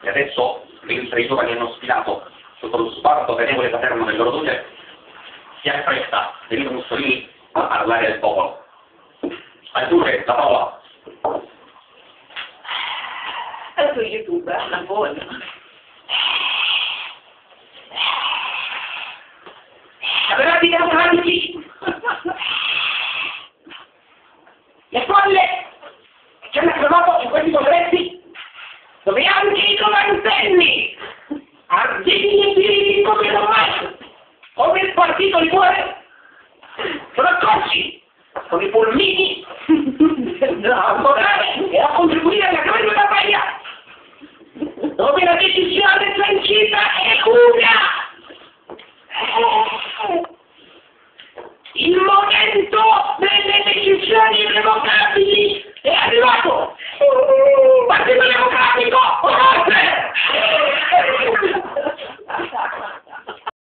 E adesso, mentre i giovani hanno sfilato sotto lo sguardo benevole paterno dell'orologio, si appresta Benito Mussolini a parlare al popolo. Aggiunge la parola. È su YouTube, la buona. Aveva di avanti! Le folle che hanno trovato in questi congressi, dove anche i novantenni, arditi come domani, come il partito di cuore, sono accorsi con i pulmini, la morale